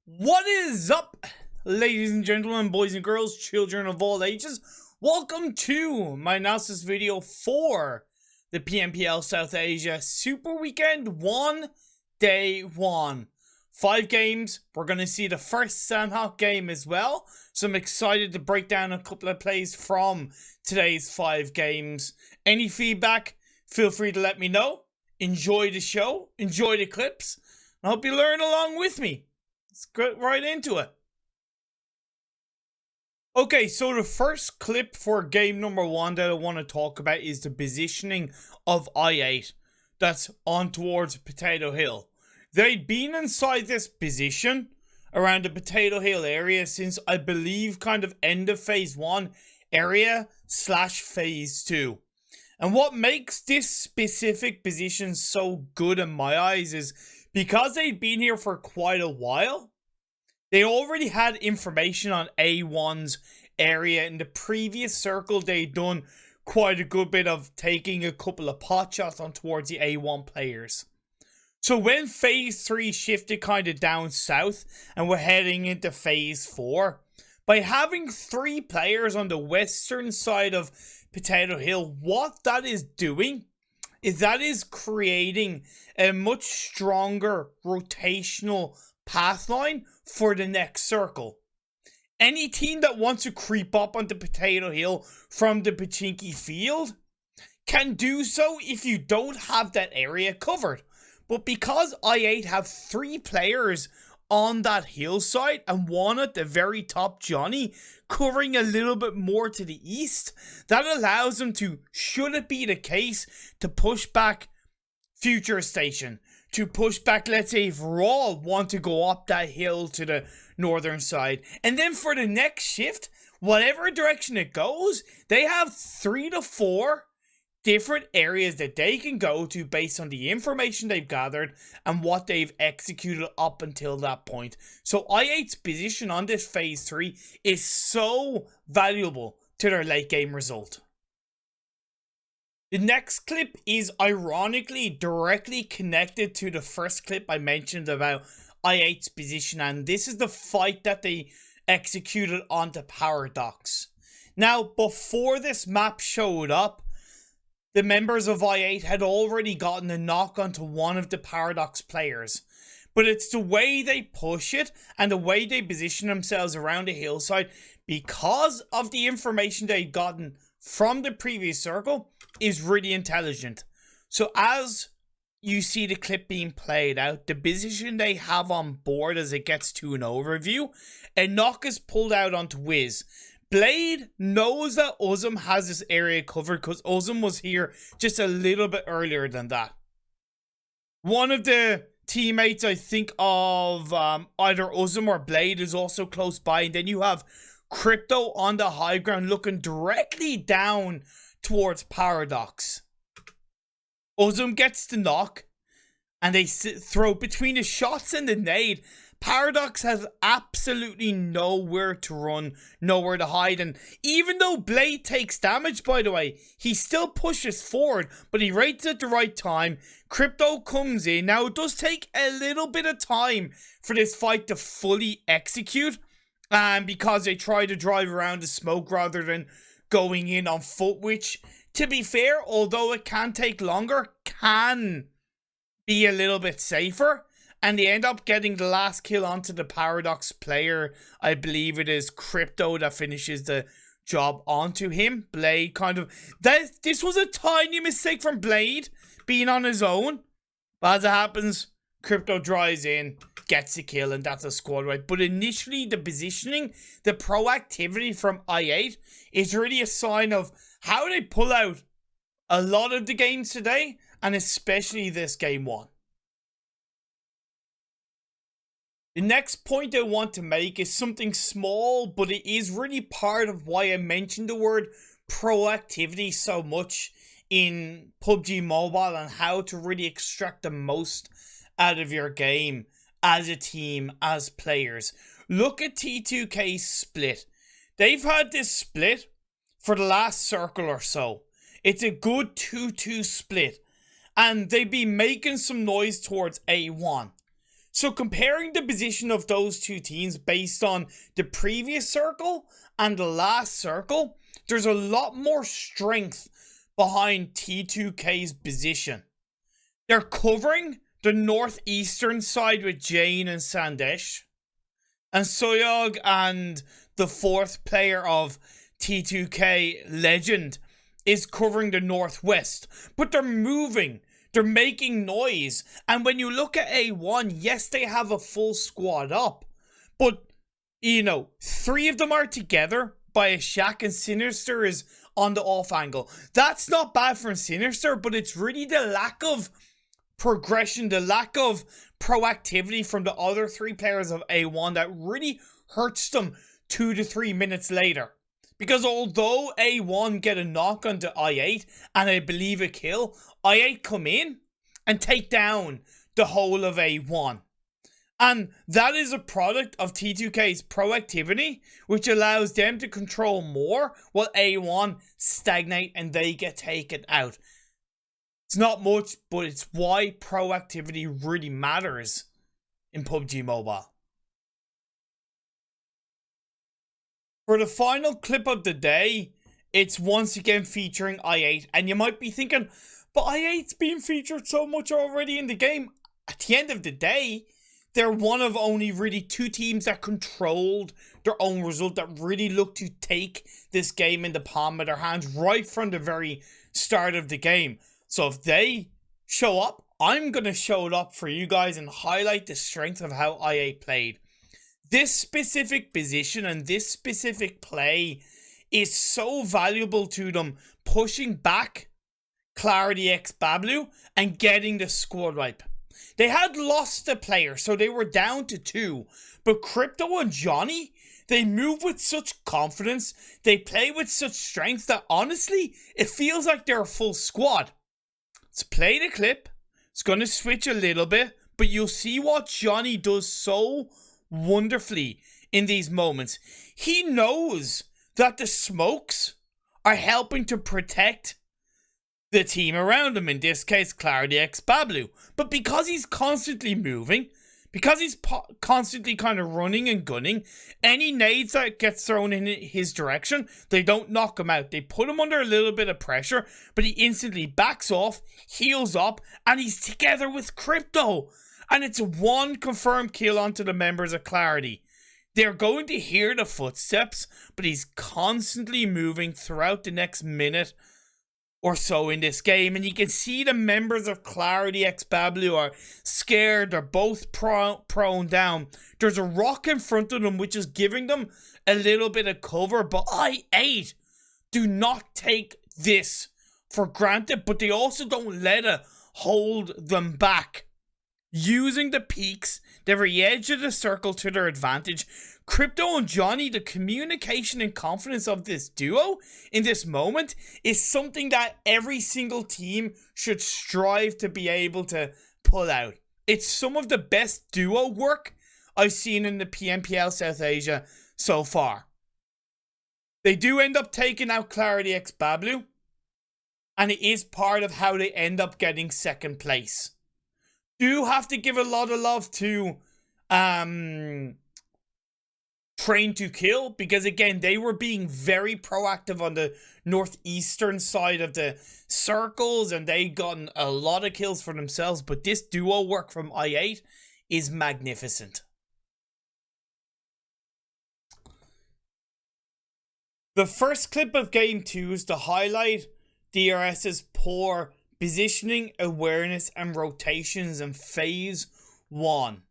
What is up, ladies and gentlemen, boys and girls, children of all ages? Welcome to my analysis video for the PMPL South Asia Super Weekend 1, Day 1. 5 games. We're going to see the first Sandhawk game as well. So I'm excited to break down a couple of plays from today's 5 games. Any feedback, feel free to let me know. Enjoy the show. Enjoy the clips. I hope you learn along with me. Let's get right into it. Okay, so the first clip for game number 1 that I want to talk about is the positioning of I8 that's on towards Potato Hill. They'd been inside this position around the Potato Hill area since I believe kind of end of phase 1 area / phase 2. And what makes this specific position so good in my eyes is because they'd been here for quite a while, they already had information on A1's area. In the previous circle, they'd done quite a good bit of taking a couple of pot shots on towards the A1 players. So when phase 3 shifted kind of down south and we're heading into phase 4, by having 3 players on the western side of Potato Hill, what that is doing is that is creating a much stronger rotational path line for the next circle. Any team that wants to creep up onto Potato Hill from the Pachinki field can do so if you don't have that area covered. But because I8 have 3 players on that hillside and one at the very top, Johnny, covering a little bit more to the east, that allows them to, should it be the case, to push back Future Station, to push back, let's say, if Raw want to go up that hill to the northern side. And then for the next shift, whatever direction it goes, they have 3 to 4 different areas that they can go to based on the information they've gathered and what they've executed up until that point. So I8's position on this phase 3 is so valuable to their late game result. The next clip is ironically directly connected to the first clip I mentioned about I8's position, and this is the fight that they executed onto Paradox. Now, before this map showed up, the members of I8 had already gotten a knock onto one of the Paradox players. But it's the way they push it and the way they position themselves around the hillside because of the information they'd gotten from the previous circle is really intelligent. So as you see the clip being played out, the position they have on board as it gets to an overview, a knock is pulled out onto Wiz. Blade knows that Uzum has this area covered because Uzum was here just a little bit earlier than that. One of the teammates, I think, of either Uzum or Blade is also close by. And then you have Crypto on the high ground looking directly down towards Paradox. Uzum gets the knock and they throw between the shots and the nade. Paradox has absolutely nowhere to run, nowhere to hide, and even though Blade takes damage, by the way, he still pushes forward, but he rates at the right time. Crypto comes in. Now, it does take a little bit of time for this fight to fully execute, because they try to drive around the smoke rather than going in on foot, which, to be fair, although it can take longer, can be a little bit safer. And they end up getting the last kill onto the Paradox player. I believe it is Crypto that finishes the job onto him. Blade kind of... This was a tiny mistake from Blade being on his own. But as it happens, Crypto drives in, gets the kill, and that's a squad wipe. But initially, the positioning, the proactivity from I8 is really a sign of how they pull out a lot of the games today, and especially this game 1. The next point I want to make is something small, but it is really part of why I mentioned the word proactivity so much in PUBG Mobile and how to really extract the most out of your game as a team, as players. Look at T2K's split. They've had this split for the last circle or so. It's a good 2-2 split, and they've been making some noise towards A1. So comparing the position of those two teams based on the previous circle and the last circle, there's a lot more strength behind T2K's position. They're covering the northeastern side with Jane and Sandesh, and Soyog and the fourth player of T2K Legend is covering the northwest. But they're moving. They're making noise. And when you look at A1, yes, they have a full squad up. But, you know, 3 of them are together by a Shaq, and Sinister is on the off angle. That's not bad for Sinister, but it's really the lack of progression, the lack of proactivity from the other 3 players of A1 that really hurts them 2 to 3 minutes later. Because although A1 get a knock onto I8 and I believe a kill, I8 come in and take down the whole of A1. And that is a product of T2K's proactivity, which allows them to control more while A1 stagnate and they get taken out. It's not much, but it's why proactivity really matters in PUBG Mobile. For the final clip of the day, it's once again featuring I8. And you might be thinking, but I8's been featured so much already in the game. At the end of the day, they're one of only really 2 teams that controlled their own result, that really looked to take this game in the palm of their hands right from the very start of the game. So if they show up, I'm going to show it up for you guys and highlight the strength of how I8 played. This specific position and this specific play is so valuable to them, pushing back Clarity X Bablu and getting the squad wipe. They had lost a player, so they were down to 2. But Crypto and Johnny, they move with such confidence, they play with such strength that honestly, it feels like they're a full squad. Let's play the clip. It's going to switch a little bit, but you'll see what Johnny does so wonderfully in these moments. He knows that the smokes are helping to protect the team around him, in this case Clarity X Bablu, but because he's constantly moving, because he's constantly kind of running and gunning, any nades that gets thrown in his direction, they don't knock him out. They put him under a little bit of pressure, but he instantly backs off, heals up, and he's together with Crypto. And it's 1 confirmed kill onto the members of Clarity. They're going to hear the footsteps, but he's constantly moving throughout the next minute or so in this game. And you can see the members of Clarity X Bablu are scared. They're both prone down. There's a rock in front of them, which is giving them a little bit of cover. But I8 do not take this for granted, but they also don't let it hold them back. Using the peaks, the very edge of the circle to their advantage, Crypto and Johnny, the communication and confidence of this duo in this moment is something that every single team should strive to be able to pull out. It's some of the best duo work I've seen in the PMPL South Asia so far. They do end up taking out Clarity X Bablu, and it is part of how they end up getting 2nd place. Do have to give a lot of love to Train to Kill, because again, they were being very proactive on the northeastern side of the circles and they gotten a lot of kills for themselves, but this duo work from I8 is magnificent. The first clip of game 2 is to highlight DRS's poor positioning, awareness, and rotations in phase 1.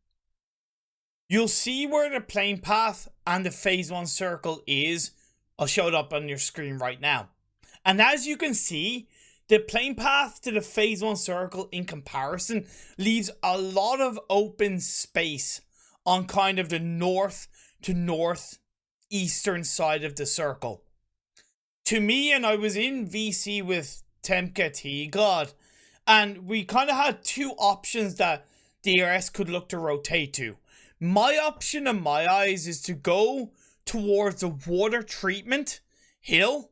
You'll see where the plane path and the phase 1 circle is. I'll show it up on your screen right now. And as you can see, the plane path to the phase 1 circle in comparison leaves a lot of open space on kind of the north to northeastern side of the circle. To me, and I was in VC with Temka T God, and we kind of had 2 options that DRS could look to rotate to. My option in my eyes is to go towards the water treatment hill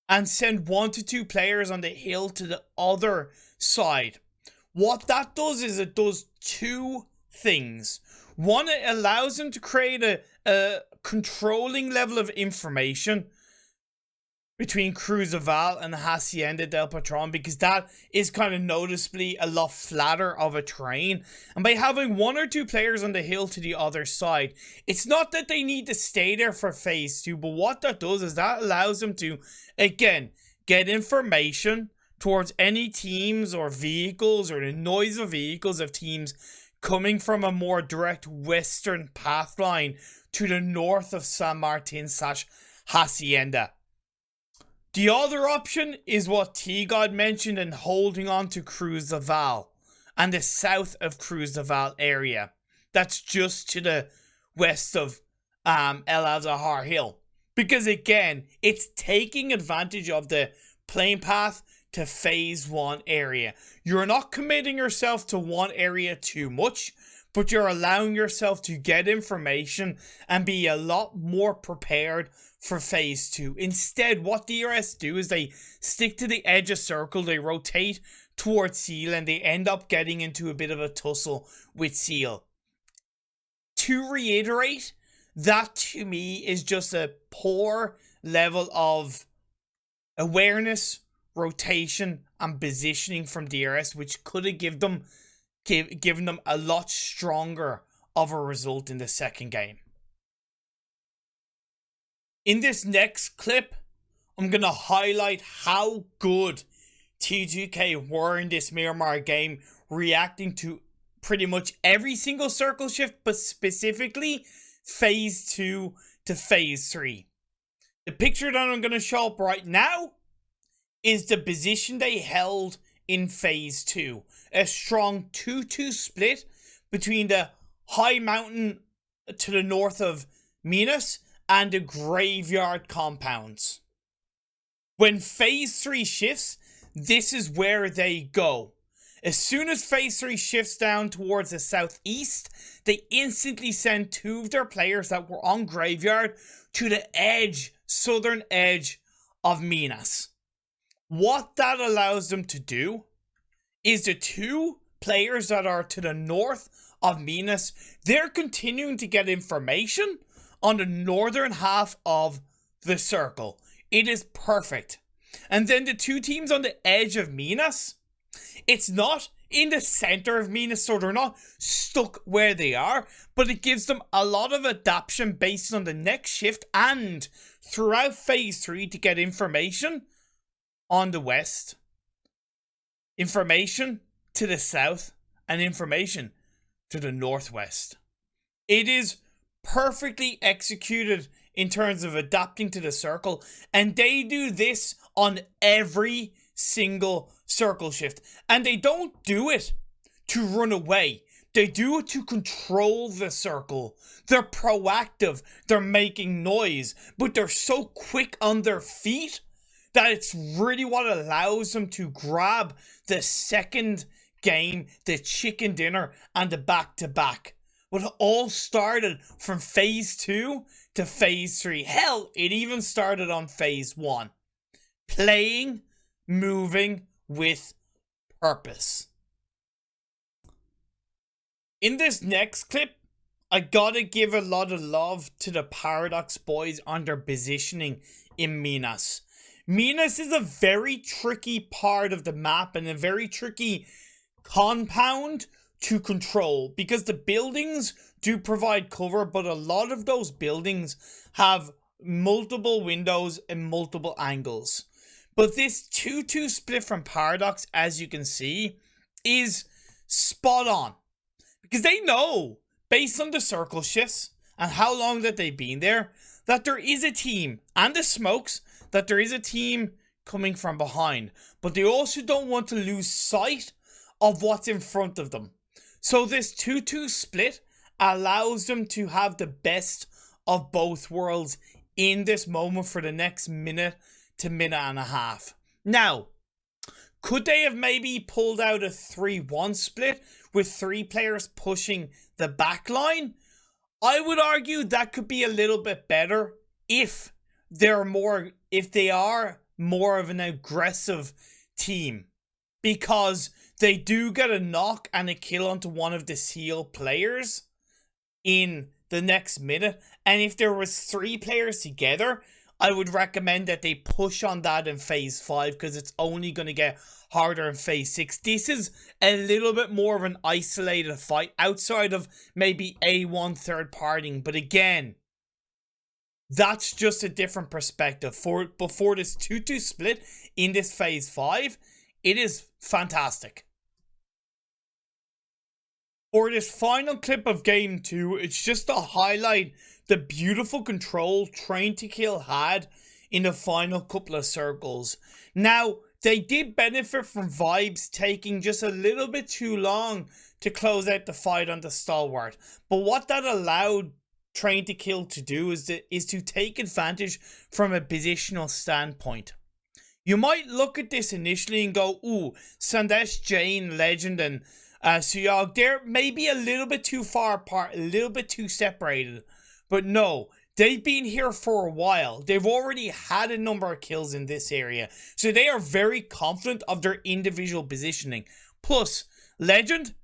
and send 1 to 2 players on the hill to the other side. What that does is it does 2 things. One, it allows them to create a controlling level of information between Cruzaval and Hacienda del Patron, because that is kind of noticeably a lot flatter of a terrain. And by having one or two players on the hill to the other side, it's not that they need to stay there for phase 2, but what that does is that allows them to, again, get information towards any teams or vehicles, or the noise of vehicles of teams coming from a more direct western path line to the north of San Martin / Hacienda. The other option is what T-God mentioned, in holding on to Cruzaval and the south of Cruzaval area. That's just to the west of El Azahar Hill. Because again, it's taking advantage of the plane path to phase 1 area. You're not committing yourself to one area too much, but you're allowing yourself to get information and be a lot more prepared for phase 2. Instead, what DRS do is they stick to the edge of circle, they rotate towards Seal, and they end up getting into a bit of a tussle with Seal. To reiterate, that to me is just a poor level of awareness, rotation, and positioning from DRS, which could have given them a lot stronger of a result in the second game. In this next clip, I'm going to highlight how good T2K were in this Miramar game, reacting to pretty much every single circle shift, but specifically phase 2 to phase 3. The picture that I'm going to show up right now is the position they held in phase 2. A strong 2-2 split between the high mountain to the north of Minas and the graveyard compounds. When phase 3 shifts, this is where they go. As soon as phase 3 shifts down towards the southeast, they instantly send 2 of their players that were on graveyard to the southern edge of Minas. What that allows them to do is the 2 players that are to the north of Minas, they're continuing to get information on the northern half of the circle. It is perfect. And then the 2 teams on the edge of Minas, it's not in the center of Minas, so they're not stuck where they are, but it gives them a lot of adaptation based on the next shift and throughout phase 3 to get information on the west, information to the south, and information to the northwest. It is perfectly executed in terms of adapting to the circle, and they do this on every single circle shift. And they don't do it to run away. They do it to control the circle. They're proactive, they're making noise, but they're so quick on their feet that it's really what allows them to grab the second game, the chicken dinner, and the back-to-back. But it all started from phase 2 to phase 3. Hell, it even started on phase 1. Playing, moving with purpose. In this next clip, I gotta give a lot of love to the Paradox boys on their positioning in Minas. Minas is a very tricky part of the map and a very tricky compound to control, because the buildings do provide cover, but a lot of those buildings have multiple windows and multiple angles. But this 2-2 split from Paradox, as you can see, is spot on, because they know, based on the circle shifts and how long that they've been there, that there is a team, and the smokes, that there is a team coming from behind, but they also don't want to lose sight of what's in front of them. So this 2-2 split allows them to have the best of both worlds in this moment for the next minute to minute and a half. Now, could they have maybe pulled out a 3-1 split with 3 players pushing the back line? I would argue that could be a little bit better if they are more of an aggressive team. because they do get a knock and a kill onto one of the Seal players in the next minute. And if there was 3 players together, I would recommend that they push on that in phase 5, because it's only going to get harder in phase 6. This is a little bit more of an isolated fight outside of maybe A1 third partying. But again, that's just a different perspective. Before this 2-2 split in this phase 5, it is fantastic. For this final clip of game 2, it's just to highlight the beautiful control Train to Kill had in the final couple of circles. Now, they did benefit from Vibes taking just a little bit too long to close out the fight on the Stalwart. But what that allowed Train to Kill to do is to take advantage from a positional standpoint. You might look at this initially and go, ooh, Sandesh, Jane, Legend, and Suyog, they're maybe a little bit too far apart, a little bit too separated. But no, they've been here for a while. They've already had a number of kills in this area, so they are very confident of their individual positioning. Plus, Legend,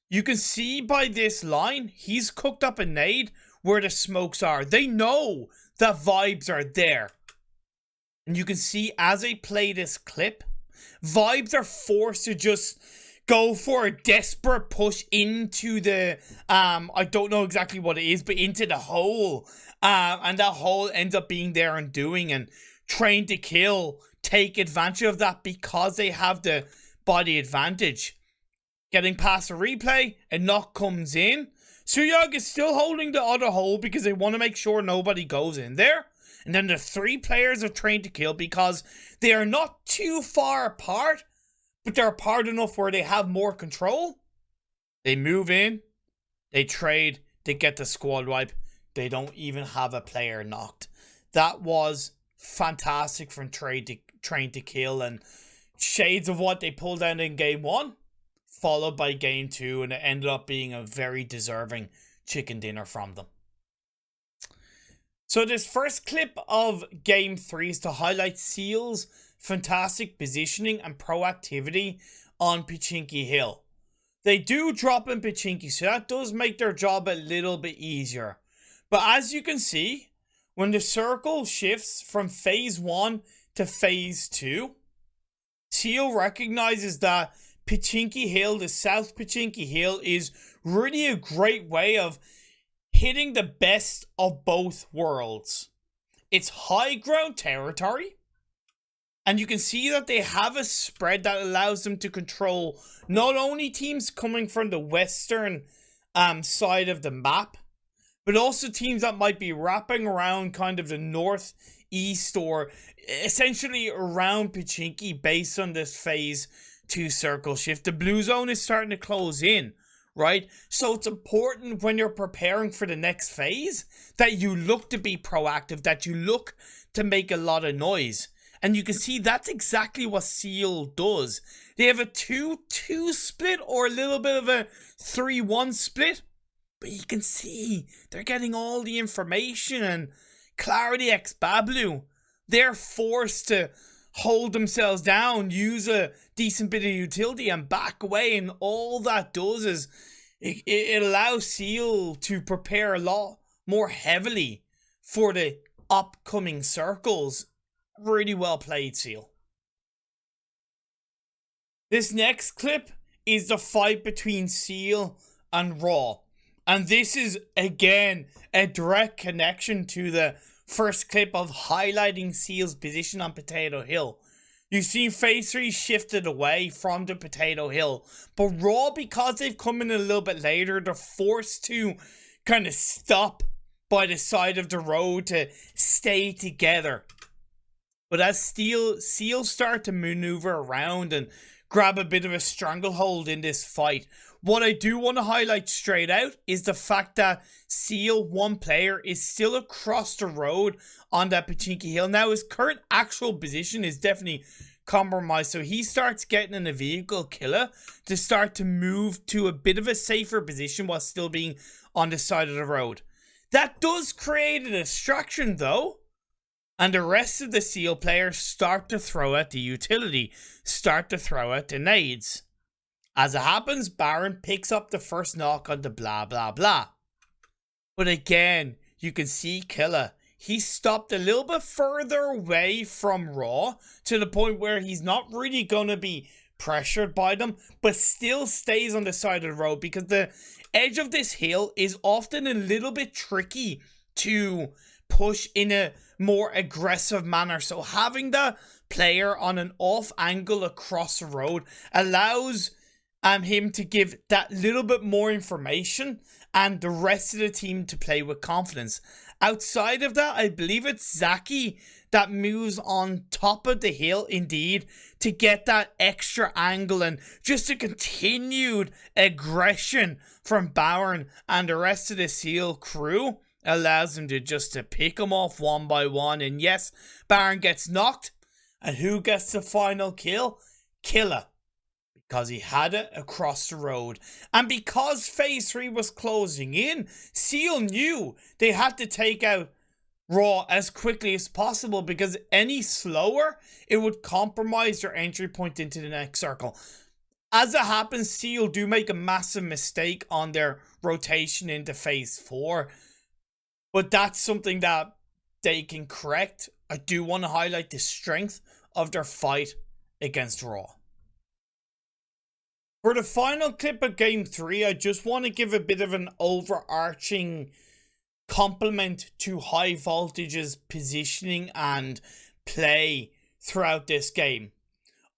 you can see by this line, he's cooked up a nade where the smokes are. They know that Vibes are there. And you can see as they play this clip, Vibes are forced to just go for a desperate push into the, I don't know exactly what it is, but into the hole. And that hole ends up being there and doing, and Train to Kill take advantage of that because they have the body advantage. Getting past the replay, a knock comes in. Suyog is still holding the other hole because they want to make sure nobody goes in there. And then the 3 players are Train to Kill because they are not too far apart, but they're apart enough where they have more control. They move in, they trade, they get the squad wipe. They don't even have a player knocked. That was fantastic from Train to Kill, and shades of what they pulled out in game 1, followed by game 2, and it ended up being a very deserving chicken dinner from them. So this first clip of game 3 is to highlight Seal's fantastic positioning and proactivity on Pachinki Hill. They do drop in Pachinki, so that does make their job a little bit easier. But as you can see, when the circle shifts from phase 1 to phase 2, Seal recognizes that Pachinki Hill, the South Pachinki Hill, is really a great way of hitting the best of both worlds. It's high ground territory, and you can see that they have a spread that allows them to control not only teams coming from the western side of the map, but also teams that might be wrapping around kind of the northeast or essentially around Pachinki based on this phase 2 circle shift. The blue zone is starting to close in, right? So it's important when you're preparing for the next phase that you look to be proactive, that you look to make a lot of noise. And you can see that's exactly what Seal does. They have a 2-2 split or a little bit of a 3-1 split. But you can see they're getting all the information, and Clarity X Bablu, they're forced to hold themselves down, use a decent bit of utility and back away, and all that does is it allows Seal to prepare a lot more heavily for the upcoming circles. Really well played, Seal. This next clip is the fight between Seal and Raw. And this is, again, a direct connection to the first clip of highlighting Seal's position on Potato Hill. You see phase 3 shifted away from the Potato Hill. But Raw, because they've come in a little bit later, they're forced to kind of stop by the side of the road to stay together. But as Seal start to maneuver around and grab a bit of a stranglehold in this fight, what I do want to highlight straight out is the fact that Seal, one player, is still across the road on that Pachinki Hill. Now, his current actual position is definitely compromised, so he starts getting in a vehicle killer to start to move to a bit of a safer position while still being on the side of the road. That does create a distraction, though, And the rest of the Seal players start to throw out the utility, start to throw out the nades. As it happens, Baron picks up the first knock on the blah blah blah. But again, you can see Killa. He stopped a little bit further away from Raw to the point where he's not really going to be pressured by them, but still stays on the side of the road because the edge of this hill is often a little bit tricky to push in a more aggressive manner. So having the player on an off angle across the road allows him to give that little bit more information and the rest of the team to play with confidence. Outside of that, I believe it's Zaki that moves on top of the hill indeed to get that extra angle and just a continued aggression from Baron and the rest of the Seal crew allows him to just to pick him off one by one. And yes, Baron gets knocked. And who gets the final kill? Killa. Because he had it across the road. And because phase 3 was closing in, Seal knew they had to take out Raw as quickly as possible, because any slower, it would compromise their entry point into the next circle. As it happens, Seal do make a massive mistake on their rotation into phase 4. But that's something that they can correct. I do want to highlight the strength of their fight against Raw. For the final clip of Game 3, I just want to give a bit of an overarching compliment to High Voltage's positioning and play throughout this game.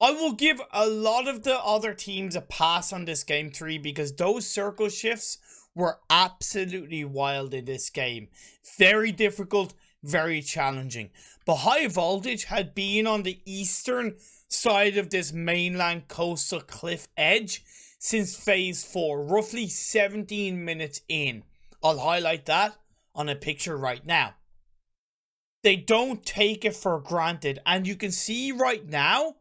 I will give a lot of the other teams a pass on this Game 3 because those circle shifts were absolutely wild in this game. Very difficult, very challenging. But High Voltage had been on the eastern side of this mainland coastal cliff edge since phase 4, roughly 17 minutes in. I'll highlight that on a picture right now. They don't take it for granted, and you can see right now,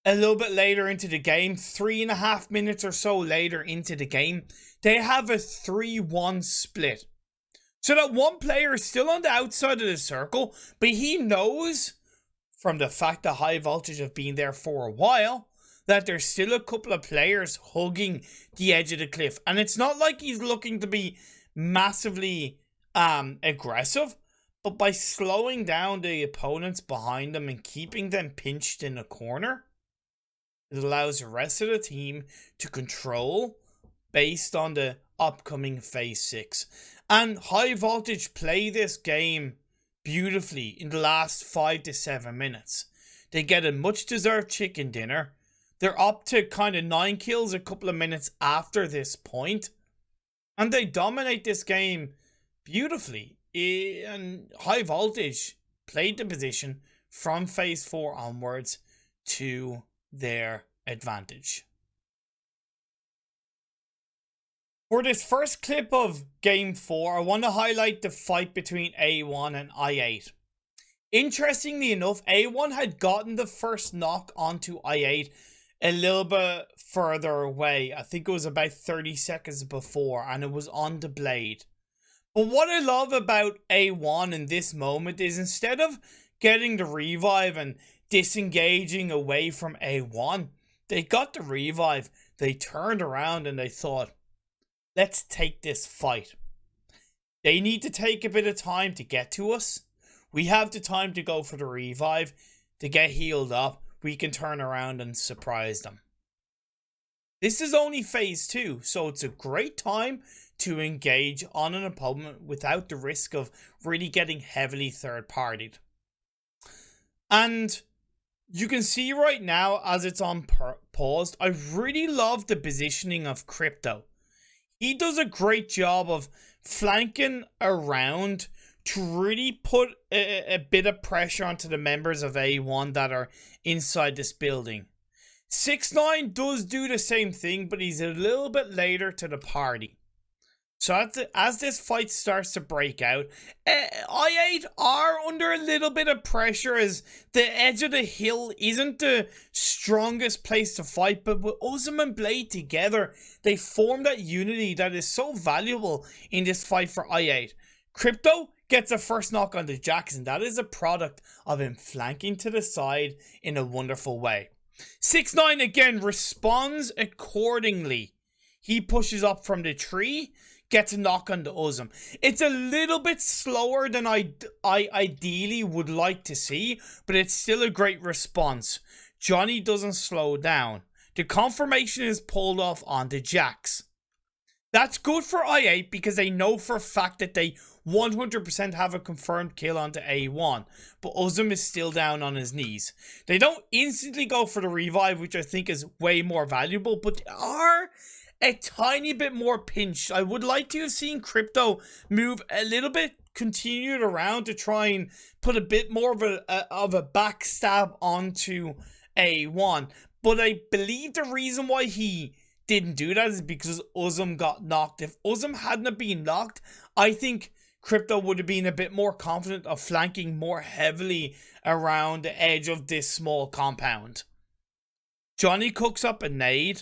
a little bit later into the game, 3.5 minutes or so later into the game, they have a 3-1 split. So that one player is still on the outside of the circle, but he knows from the fact that High Voltage have been there for a while that there's still a couple of players hugging the edge of the cliff. And it's not like he's looking to be massively aggressive, but by slowing down the opponents behind them and keeping them pinched in a corner, it allows the rest of the team to control based on the upcoming phase 6. And High Voltage play this game beautifully in the last 5 to 7 minutes. They get a much deserved chicken dinner. They're up to kind of 9 kills a couple of minutes after this point. And they dominate this game beautifully. And High Voltage played the position from phase 4 onwards to their advantage. For this first clip of Game 4, I want to highlight the fight between A1 and I8. Interestingly enough, A1 had gotten the first knock onto I8 a little bit further away. I think it was about 30 seconds before, and it was on the blade. But what I love about A1 in this moment is instead of getting the revive and disengaging away from A1, they got the revive, they turned around and they thought, let's take this fight. They need to take a bit of time to get to us. We have the time to go for the revive, to get healed up. We can turn around and surprise them. This is only phase 2, so it's a great time to engage on an opponent without the risk of really getting heavily third-partied. And you can see right now, as it's on paused, I really love the positioning of Crypto. He does a great job of flanking around to really put a bit of pressure onto the members of A1 that are inside this building. 6ix9ine does do the same thing, but he's a little bit later to the party. So as this fight starts to break out, I8 are under a little bit of pressure as the edge of the hill isn't the strongest place to fight, but with Uzum and Blade together, they form that unity that is so valuable in this fight for I8. Crypto gets a first knock on the Jackson. That is a product of him flanking to the side in a wonderful way. 6ix9ine again responds accordingly. He pushes up from the tree, gets a knock on the Uzum. It's a little bit slower than I ideally would like to see, but it's still a great response. Johnny doesn't slow down. The confirmation is pulled off on the Jacks. That's good for i8 because they know for a fact that they 100% have a confirmed kill onto A1, but Uzum is still down on his knees. They don't instantly go for the revive, which I think is way more valuable, but they are a tiny bit more pinched. I would like to have seen Crypto move a little bit continued around to try and put a bit more of a backstab onto A1, but I believe the reason why he didn't do that is because Uzum got knocked. If Uzum hadn't been knocked, I think Crypto would have been a bit more confident of flanking more heavily around the edge of this small compound. Johnny cooks up a nade.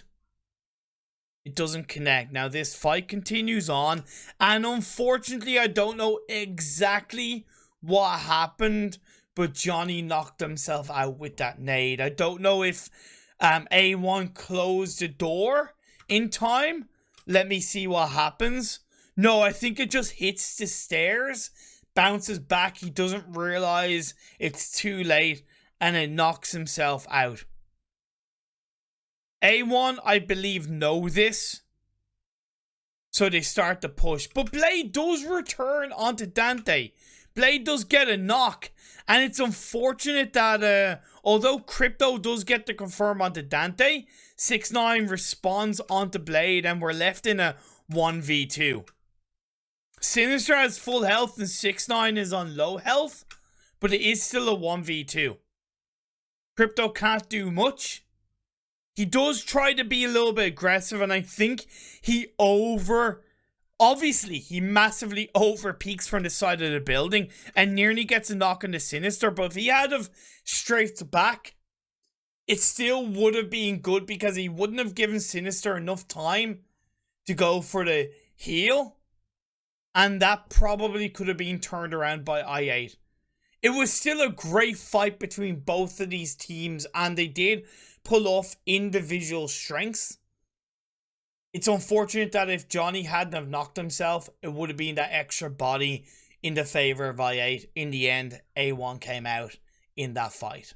It doesn't connect. Now this fight continues on, and unfortunately I don't know exactly what happened, but Johnny knocked himself out with that nade. I don't know if A1 closed the door in time. Let me see what happens. No, I think it just hits the stairs, bounces back. He doesn't realize it's too late, and it knocks himself out. A1, I believe, know this, so they start to push. But Blade does return onto Dante. Blade does get a knock, and it's unfortunate that although Crypto does get to confirm onto Dante, 6ix9ine responds onto Blade, and we're left in a 1v2. Sinister has full health and 6ix9ine is on low health, but it is still a 1v2. Crypto can't do much. He does try to be a little bit aggressive, and I think obviously, he massively over peeks from the side of the building and nearly gets a knock on the Sinister, but if he had have strafed back, it still would have been good because he wouldn't have given Sinister enough time to go for the heal, and that probably could have been turned around by i8. It was still a great fight between both of these teams, and they did pull off individual strengths. It's unfortunate that if Johnny hadn't have knocked himself, it would have been that extra body in the favor of i8. In the end, A1 came out in that fight.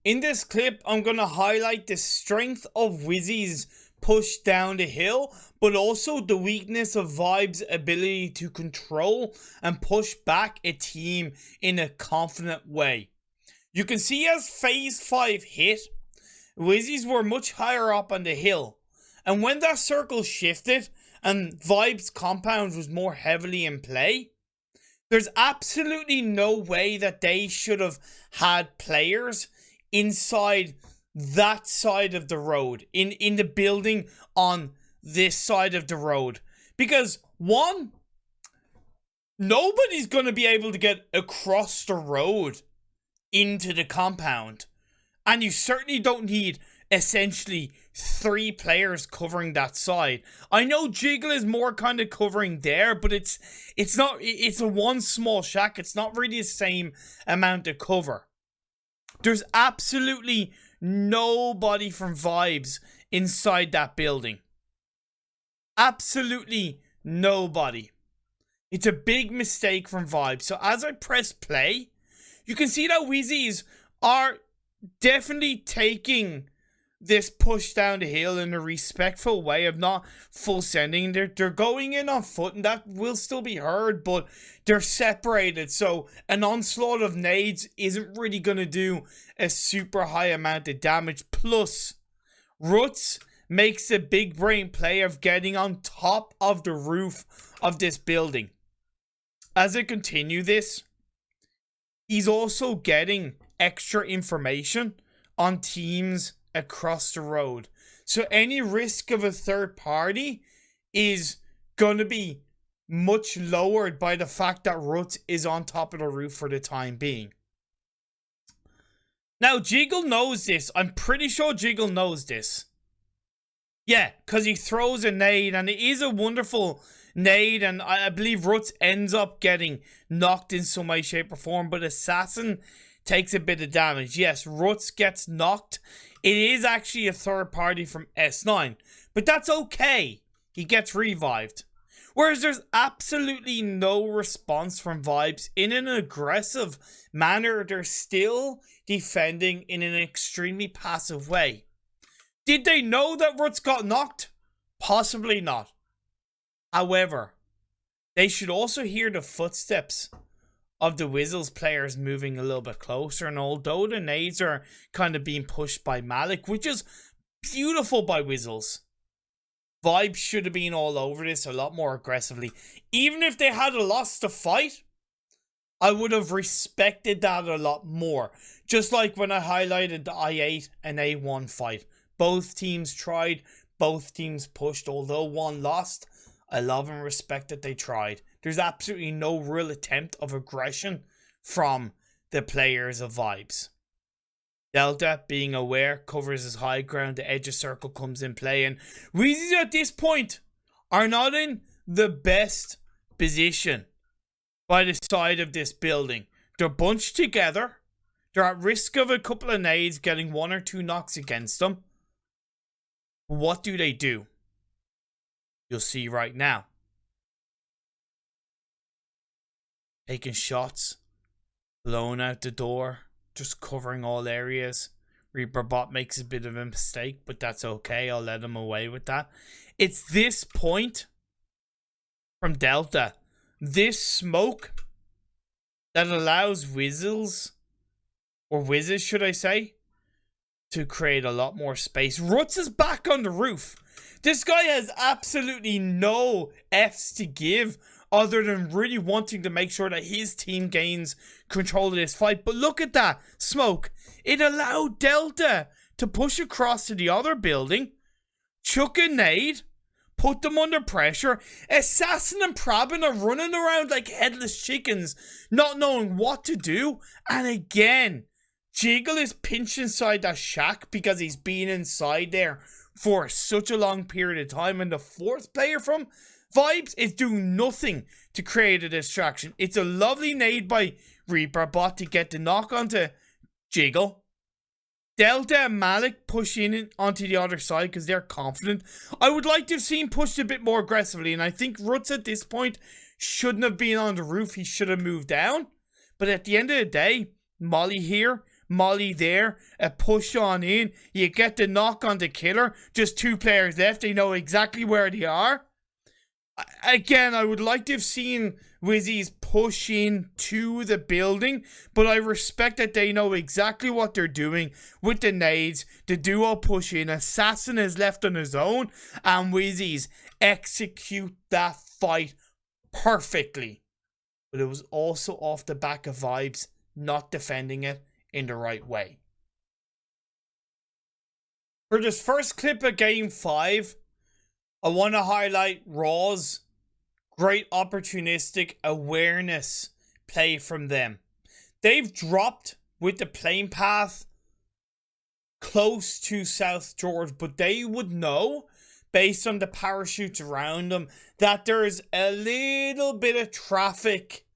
In this clip, I'm going to highlight the strength of Wizzes' push down the hill, but also the weakness of Vibe's ability to control and push back a team in a confident way. You can see as phase 5 hit, Wizzes were much higher up on the hill, and when that circle shifted and Vibe's compound was more heavily in play, there's absolutely no way that they should have had players inside that side of the road, in the building on this side of the road, because one, nobody's going to be able to get across the road into the compound, and you certainly don't need essentially 3 players covering that side. I know Jiggle is more kind of covering there, but it's a one small shack. It's not really the same amount of cover. There's absolutely nobody from Vibes inside that building. Absolutely nobody. It's a big mistake from Vibes. So as I press play, you can see that Wizzes are definitely taking this push down the hill in a respectful way of not full sending. They're going in on foot, and that will still be heard, but they're separated. So an onslaught of nades isn't really going to do a super high amount of damage. Plus, Roots makes a big brain play of getting on top of the roof of this building. As I continue this, he's also getting extra information on teams across the road. So any risk of a third party is going to be much lowered by the fact that Roots is on top of the roof for the time being. Now, Jiggle knows this. I'm pretty sure Jiggle knows this. Yeah, because he throws a nade, and it is a wonderful nade, and I believe Roots ends up getting knocked in some way, shape, or form, but Assassin takes a bit of damage. Yes, Roots gets knocked. It is actually a third party from S9, but that's okay. He gets revived. Whereas there's absolutely no response from Vibes in an aggressive manner. They're still defending in an extremely passive way. Did they know that Roots got knocked? Possibly not. However, they should also hear the footsteps of the Wizzes players moving a little bit closer. And although the nades are kind of being pushed by Malik, which is beautiful by Wizzes, Vibes should have been all over this a lot more aggressively. Even if they had lost the fight, I would have respected that a lot more. Just like when I highlighted the I8 and A1 fight. Both teams tried, both teams pushed. Although one lost, I love and respect that they tried. There's absolutely no real attempt of aggression from the players of Vibes. Delta, being aware, covers his high ground. The edge of circle comes in play. And Wizzes at this point are not in the best position by the side of this building. They're bunched together. They're at risk of a couple of nades getting 1 or 2 knocks against them. What do they do? You'll see right now. Taking shots. Blown out the door. Just covering all areas. Reaper Bot makes a bit of a mistake, but that's okay. I'll let him away with that. It's this point from Delta. This smoke that allows Wizzes, or Wizzes should I say, to create a lot more space. Roots is back on the roof. This guy has absolutely no F's to give other than really wanting to make sure that his team gains control of this fight. But look at that smoke. It allowed Delta to push across to the other building, chuck a nade, put them under pressure. Assassin and Prabin are running around like headless chickens, not knowing what to do. And again, Jiggle is pinched inside that shack because he's been inside there for such a long period of time. And the fourth player from Vibes is doing nothing to create a distraction. It's a lovely nade by Reaper Bot to get the knock onto Jiggle. Delta and Malik push in onto the other side because they're confident. I would like to have seen pushed a bit more aggressively. And I think Roots at this point shouldn't have been on the roof. He should have moved down. But at the end of the day, Molly here, Molly there, a push on in. You get the knock on the killer. Just 2 players left. They know exactly where they are. Again, I would like to have seen Wizzes push in to the building, but I respect that they know exactly what they're doing with the nades. The duo push in. Assassin is left on his own, and Wizzes execute that fight perfectly. But it was also off the back of Vibes not defending it in the right way. For this first clip of Game 5, I want to highlight Raw's great opportunistic awareness play from them. They've dropped with the plane path close to South George, but they would know, based on the parachutes around them, that there's a little bit of traffic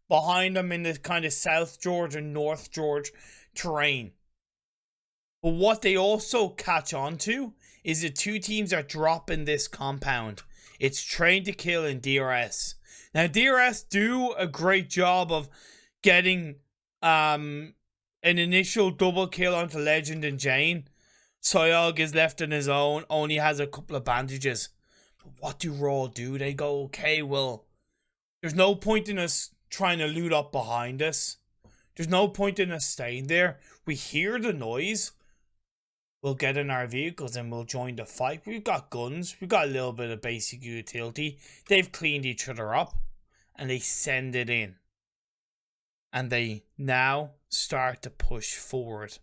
behind them in the kind of South George and North George terrain. But what they also catch on to is the 2 teams are dropping this compound. It's Train to Kill and DRS. Now, DRS do a great job of getting an initial double kill onto Legend and Jane. Soyog is left on his own, only has a couple of bandages. But what do Raw do? They go, okay, well, there's no point in us trying to loot up behind us. There's no point in us staying there. We hear the noise. We'll get in our vehicles and we'll join the fight. We've got guns. We've got a little bit of basic utility. They've cleaned each other up. And they send it in. And they now start to push forward.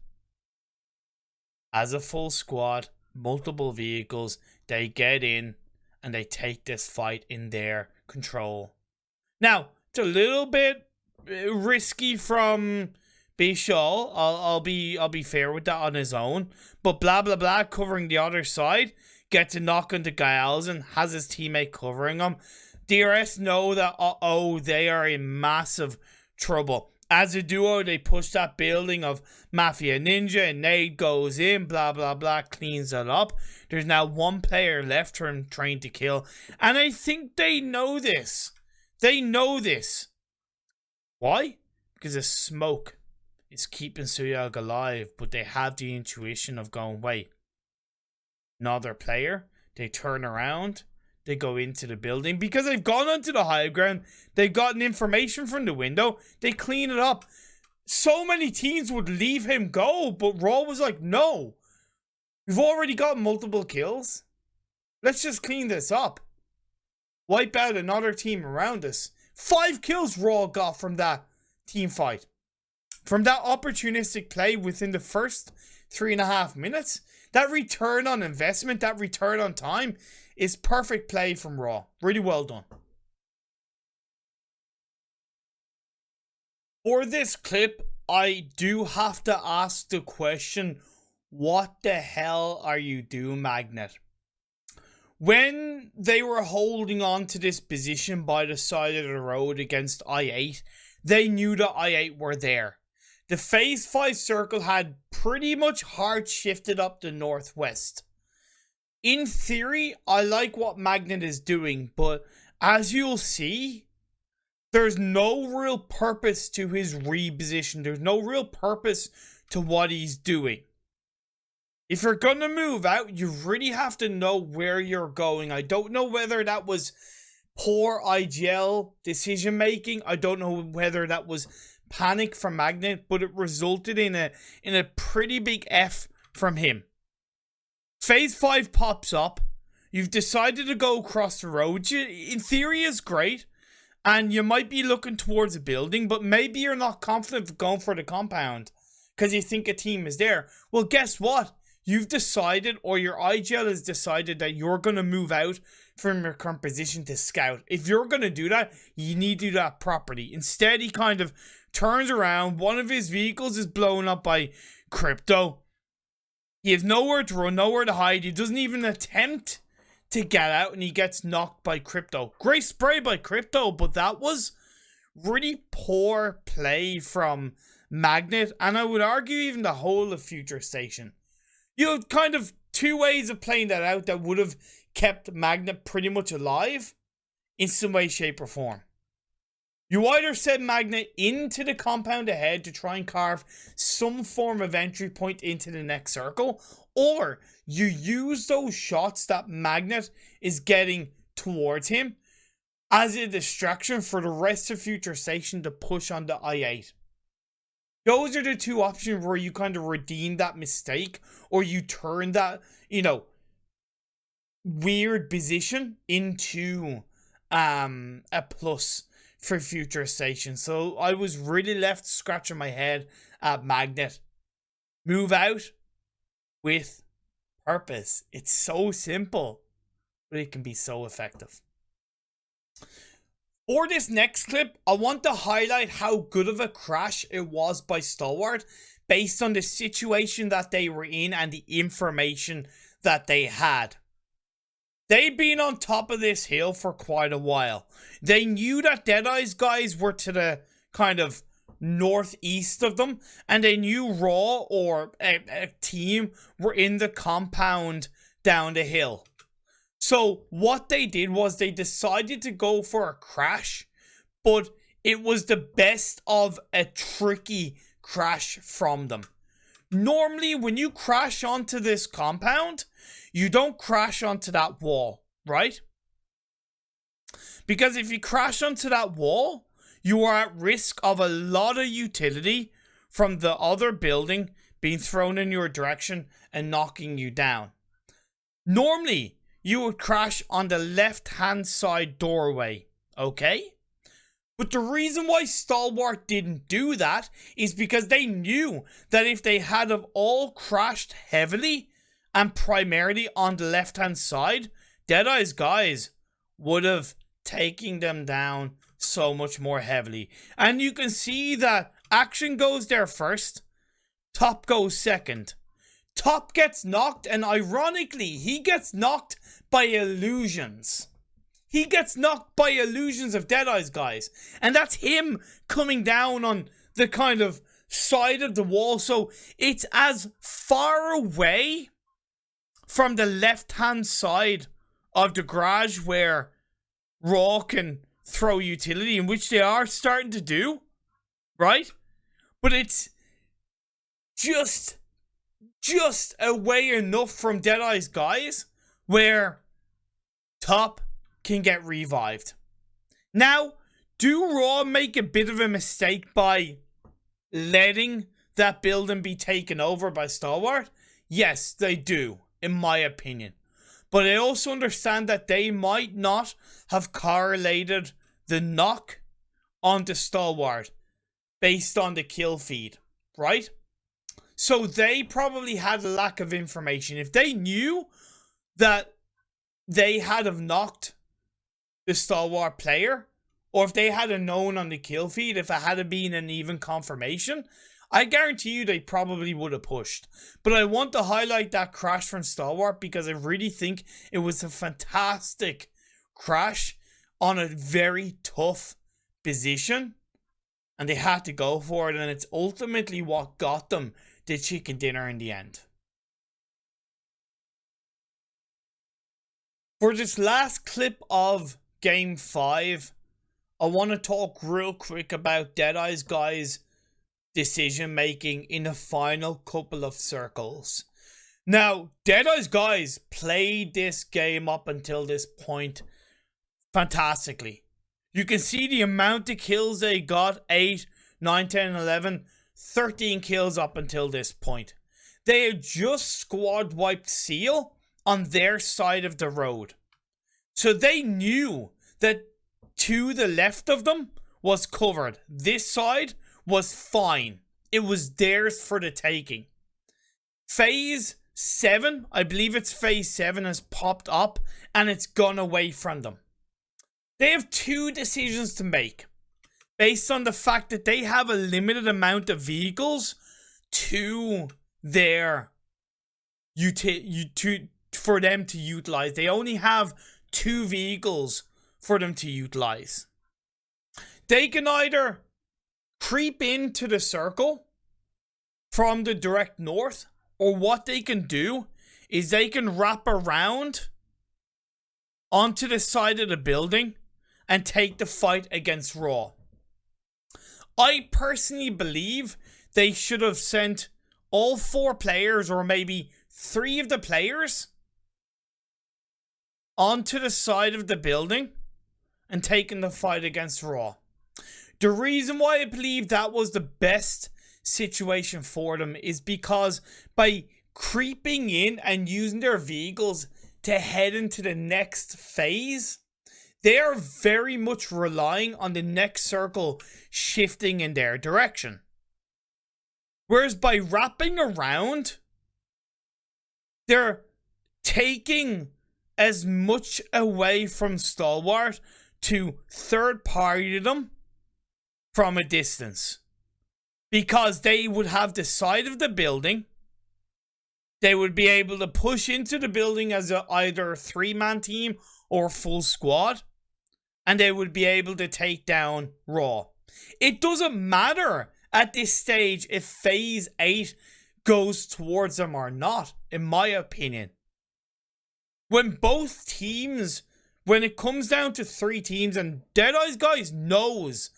As a full squad, multiple vehicles, they get in. And they take this fight in their control. Now, it's a little bit risky from Bishal. I'll be fair with that on his own. But blah blah blah covering the other side gets a knock into Giles, has his teammate covering him. DRS know that, they are in massive trouble. As a duo, they push that building of Mafia Ninja, and Nade goes in, blah, blah, blah, cleans it up. There's now one player left for him trying to kill. And I think they know this. They know this. Why? Because the smoke is keeping Suyag alive, but they have the intuition of going, wait, another player. They turn around. They go into the building because they've gone onto the high ground. They've gotten information from the window. They clean it up. So many teams would leave him go, but Raw was like, no. We've already got multiple kills. Let's just clean this up. Wipe out another team around us. 5 kills Raw got from that team fight. From that opportunistic play within the first 3.5 minutes. That return on investment, that return on time is perfect play from Raw. Really well done. For this clip, I do have to ask the question, what the hell are you doing, Magnet? When they were holding on to this position by the side of the road against I8, they knew that I8 were there. The phase 5 circle had pretty much hard shifted up the northwest. In theory, I like what Magnet is doing, but as you'll see, there's no real purpose to his reposition. There's no real purpose to what he's doing. If you're going to move out, you really have to know where you're going. I don't know whether that was poor IGL decision making. I don't know whether that was panic from Magnet, but it resulted in a pretty big F from him. Phase 5 pops up. You've decided to go across the road, which in theory is great. And you might be looking towards a building, but maybe you're not confident of going for the compound because you think a team is there. Well, guess what? You've decided, or your IGL has decided, that you're going to move out from your current position to scout. If you're going to do that, you need to do that properly. Instead, he kind of turns around. One of his vehicles is blown up by Crypto. He has nowhere to run, nowhere to hide. He doesn't even attempt to get out, and he gets knocked by Crypto. Great spray by Crypto, but that was really poor play from Magnet, and I would argue even the whole of Future Station. You have kind of two ways of playing that out that would have kept Magnet pretty much alive in some way, shape, or form. You either send Magnet into the compound ahead to try and carve some form of entry point into the next circle, or you use those shots that Magnet is getting towards him as a distraction for the rest of Future Station to push on the I8. Those are the two options where you kind of redeem that mistake, or you turn that, weird position into a plus for Future Station. So I was really left scratching my head at Magnet. Move out with purpose. It's so simple, but it can be so effective. For this next clip, I want to highlight how good of a crash it was by Stalwart based on the situation that they were in and the information that they had. They'd been on top of this hill for quite a while. They knew that Deadeye's guys were to the kind of northeast of them, and they knew Raw or a team were in the compound down the hill. So what they did was they decided to go for a crash, but it was the best of a tricky crash from them. Normally, when you crash onto this compound, you don't crash onto that wall, right? Because if you crash onto that wall, you are at risk of a lot of utility from the other building being thrown in your direction and knocking you down. Normally, you would crash on the left-hand side doorway, okay? But the reason why Stalwart didn't do that is because they knew that if they had have all crashed heavily and primarily on the left-hand side, Deadeye's guys would have taken them down so much more heavily. And you can see that Action goes there first, Top goes second. Top gets knocked, and ironically, he gets knocked by illusions. He gets knocked by illusions of Deadeye's guys. And that's him coming down on the kind of side of the wall. So it's as far away from the left-hand side of the garage where Raw can throw utility, in which they are starting to do, right? But it's just away enough from Deadeye's guys where Top can get revived. Now, do Raw make a bit of a mistake by letting that building be taken over by Stalwart? Yes, they do, in my opinion. But I also understand that they might not have correlated the knock onto Stalwart based on the kill feed, right? So they probably had a lack of information. If they knew that they had have knocked the Stalwart player, or if they had known on the kill feed, if it had been an even confirmation, I guarantee you they probably would have pushed. But I want to highlight that crash from Stalwart because I really think it was a fantastic crash on a very tough position. And they had to go for it, and it's ultimately what got them the chicken dinner in the end. For this last clip of Game 5, I want to talk real quick about Deadeye's guys' decision making in the final couple of circles. Now, Deadeye's guys played this game up until this point fantastically. You can see the amount of kills they got: 8, 9, 10, 11, 13 kills up until this point. They had just squad wiped Seal on their side of the road. So they knew that to the left of them was covered. This side was fine. It was theirs for the taking. Phase 7, I believe it's Phase 7, has popped up and it's gone away from them. They have two decisions to make based on the fact that they have a limited amount of vehicles to their for them to utilize. They only have 2 vehicles for them to utilize. They can either creep into the circle from the direct north, or what they can do is they can wrap around onto the side of the building and take the fight against Raw. I personally believe they should have sent all 4 players, or maybe 3 of the players, onto the side of the building and taken the fight against Raw. The reason why I believe that was the best situation for them is because by creeping in and using their vehicles to head into the next phase, they are very much relying on the next circle shifting in their direction. Whereas by wrapping around, they're taking as much away from Stalwart to third party them from a distance. Because they would have the side of the building. They would be able to push into the building as either a 3-man team or full squad. And they would be able to take down Raw. It doesn't matter at this stage if Phase 8 goes towards them or not, in my opinion. When both teams, when it comes down to 3 teams, and Deadeye's guys knows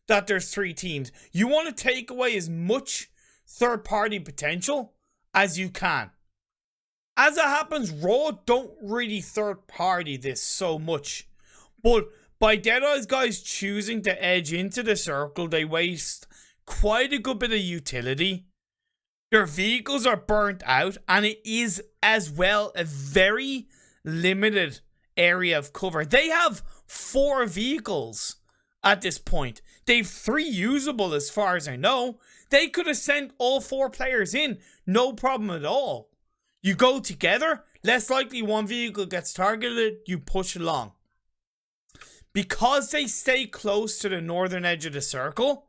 that there's 3 teams, you want to take away as much third-party potential as you can. As it happens, Raw don't really third-party this so much. But by Deadeye's guys choosing to edge into the circle, they waste quite a good bit of utility. Their vehicles are burnt out, and it is as well a very limited area of cover. They have 4 vehicles at this point. They've 3 usable as far as I know. They could have sent all 4 players in, no problem at all. You go together, less likely one vehicle gets targeted, you push along. Because they stay close to the northern edge of the circle,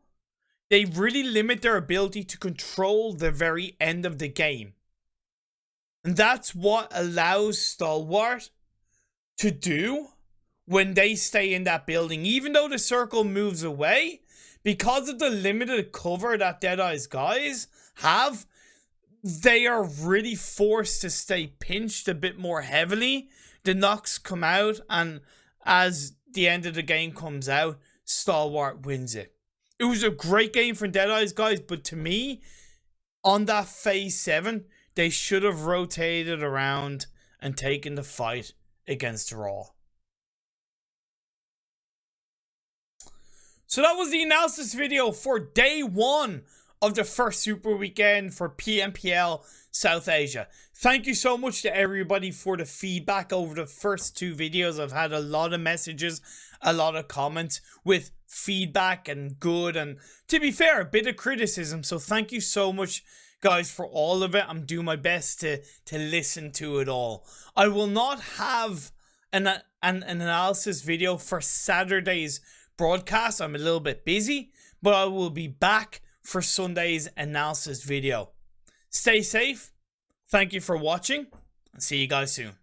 they really limit their ability to control the very end of the game. And that's what allows Stalwart to do when they stay in that building. Even though the circle moves away, because of the limited cover that Deadeye's guys have, they are really forced to stay pinched a bit more heavily. The knocks come out, and as the end of the game comes out, Stalwart wins it. It was a great game from Deadeye's guys, but to me, on that phase 7, they should have rotated around and taken the fight against Raw. So that was the analysis video for day 1 of the first Super Weekend for PMPL South Asia. Thank you so much to everybody for the feedback over the first 2 videos. I've had a lot of messages, a lot of comments with feedback and good, and to be fair, a bit of criticism. So thank you so much, guys, for all of it. I'm doing my best to listen to it all. I will not have an analysis video for Saturday's broadcast. I'm a little bit busy, but I will be back for Sunday's analysis video. Stay safe. Thank you for watching, and see you guys soon.